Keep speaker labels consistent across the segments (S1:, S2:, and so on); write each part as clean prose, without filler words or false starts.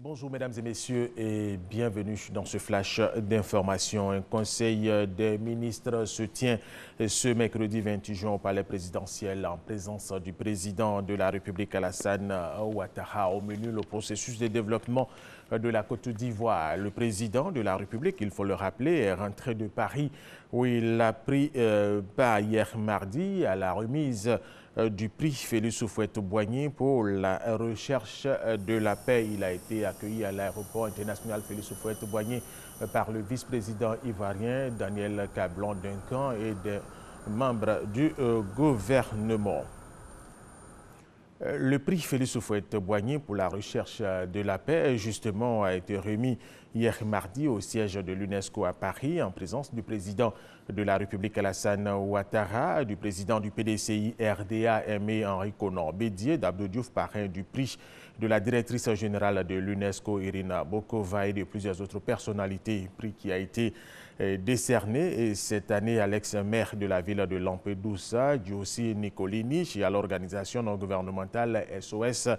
S1: Bonjour mesdames et messieurs et bienvenue dans ce flash d'information. Un conseil des ministres se tient ce mercredi 28 juin au palais présidentiel en présence du président de la République Alassane Ouattara. Au menu, le processus de développement de la Côte d'Ivoire. Le président de la République, il faut le rappeler, est rentré de Paris où il a pris part hier mardi à la remise du prix Félix Houphouët-Boigny pour la recherche de la paix. Il a été accueilli à l'aéroport international Félix Houphouët-Boigny par le vice-président ivoirien Daniel Cablon-Duncan et des membres du gouvernement. Le prix Félix Houphouët-Boigny pour la recherche de la paix, justement, a été remis hier mardi au siège de l'UNESCO à Paris en présence du président de la République Alassane Ouattara, du président du PDCI RDA Aimé Henri Konan Bédié, d'Abdou Diouf, parrain du prix, de la directrice générale de l'UNESCO Irina Bokova et de plusieurs autres personnalités. Prix qui a été décerné cette année à l'ex-maire de la ville de Lampedusa, Giussi Nicolini, et à l'organisation non gouvernementale SOS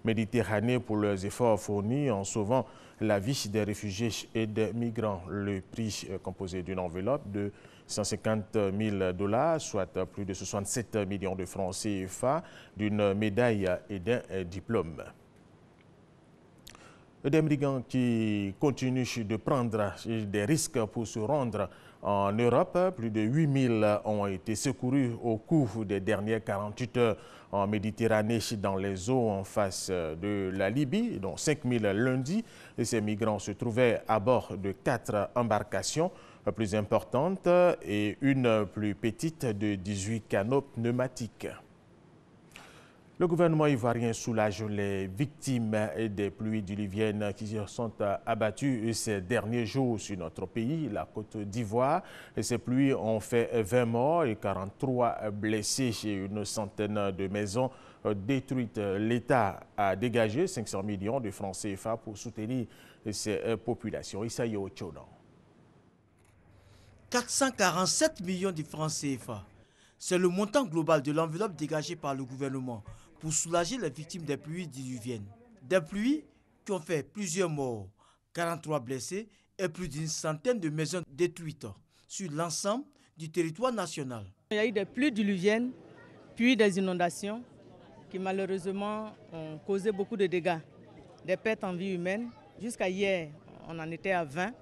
S1: Méditerranée pour leurs efforts fournis en sauvant la vie des réfugiés et des migrants. Le prix est composé d'une enveloppe de 150 000 $, soit plus de 67 millions de francs CFA, d'une médaille et d'un diplôme. Des brigands qui continuent de prendre des risques pour se rendre en Europe. Plus de 8 000 ont été secourus au cours des dernières 48 heures en Méditerranée dans les eaux en face de la Libye, dont 5 000 lundi. Et ces migrants se trouvaient à bord de 4 embarcations plus importantes et une plus petite de 18 canots pneumatiques. Le gouvernement ivoirien soulage les victimes des pluies diluviennes qui sont abattues ces derniers jours sur notre pays, la Côte d'Ivoire. Ces pluies ont fait 20 morts et 43 blessés et une centaine de maisons détruites. L'État a dégagé 500 millions de francs CFA pour soutenir ces populations. Isaïe Ochodan.
S2: 447 millions de francs CFA. C'est le montant global de l'enveloppe dégagée par le gouvernement pour soulager les victimes des pluies diluviennes. Des pluies qui ont fait plusieurs morts, 43 blessés et plus d'une centaine de maisons détruites sur l'ensemble du territoire national.
S3: Il y a eu des pluies diluviennes, puis des inondations qui malheureusement ont causé beaucoup de dégâts, des pertes en vie humaine. Jusqu'à hier, on en était à 20.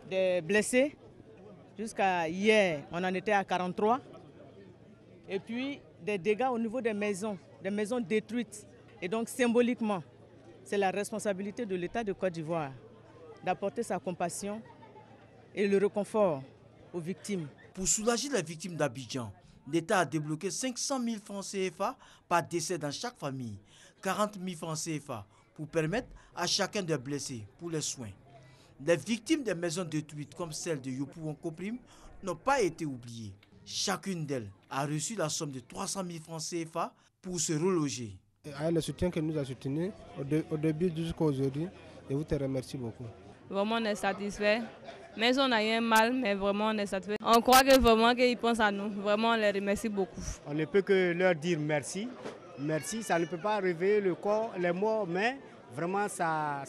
S3: Des blessés, jusqu'à hier, on en était à 43. Et puis des dégâts au niveau des maisons détruites. Et donc symboliquement, c'est la responsabilité de l'État de Côte d'Ivoire d'apporter sa compassion et le réconfort aux victimes.
S2: Pour soulager les victimes d'Abidjan, l'État a débloqué 500 000 francs CFA par décès dans chaque famille, 40 000 francs CFA pour permettre à chacun des blessés pour les soins. Les victimes des maisons détruites comme celle de Yopougon-Koprim n'ont pas été oubliées. Chacune d'elles a reçu la somme de 300 000 francs CFA pour se reloger.
S4: Avec le soutien que nous a soutenu au début jusqu'à aujourd'hui, je vous te remercie beaucoup.
S5: Vraiment, on est satisfait. Même si on a eu un mal, mais vraiment, on est satisfait. On croit que vraiment qu'ils pensent à nous. Vraiment, on les remercie beaucoup.
S6: On ne peut que leur dire merci. Merci, ça ne peut pas réveiller le corps, les morts, mais vraiment, ça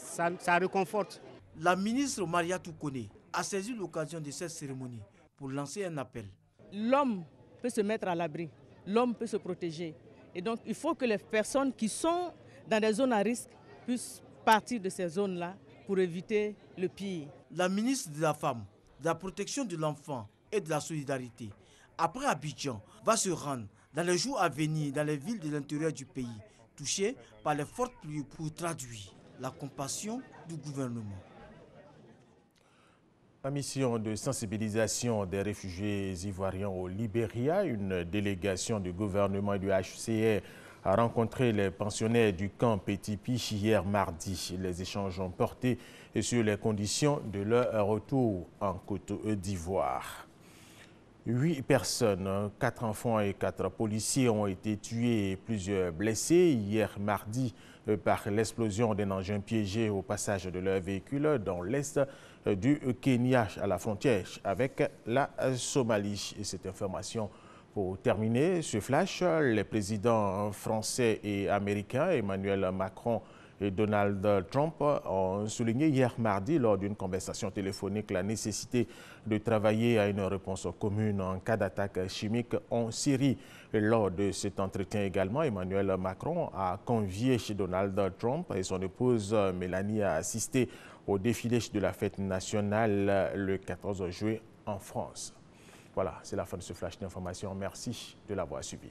S6: réconforte.
S2: La ministre Mariatou Kone a saisi l'occasion de cette cérémonie pour lancer un appel.
S3: L'homme peut se mettre à l'abri, l'homme peut se protéger. Et donc, il faut que les personnes qui sont dans des zones à risque puissent partir de ces zones-là pour éviter le pire.
S2: La ministre de la Femme, de la Protection de l'Enfant et de la Solidarité, après Abidjan, va se rendre dans les jours à venir dans les villes de l'intérieur du pays, touchées par les fortes pluies pour traduire la compassion du gouvernement.
S1: La mission de sensibilisation des réfugiés ivoiriens au Libéria, une délégation du gouvernement et du HCR a rencontré les pensionnaires du camp Petit-Pi hier mardi. Les échanges ont porté sur les conditions de leur retour en Côte d'Ivoire. 8 personnes, 4 enfants et 4 policiers ont été tués et plusieurs blessés hier mardi par l'explosion d'un engin piégé au passage de leur véhicule dans l'est du Kenya à la frontière avec la Somalie. Et cette information, pour terminer ce flash, les présidents français et américains Emmanuel Macron et Donald Trump ont souligné hier mardi lors d'une conversation téléphonique la nécessité de travailler à une réponse commune en cas d'attaque chimique en Syrie. Et lors de cet entretien également, Emmanuel Macron a convié Donald Trump et son épouse Mélanie à assister au défilé de la fête nationale le 14 juin en France. Voilà, c'est la fin de ce flash d'information. Merci de l'avoir suivi.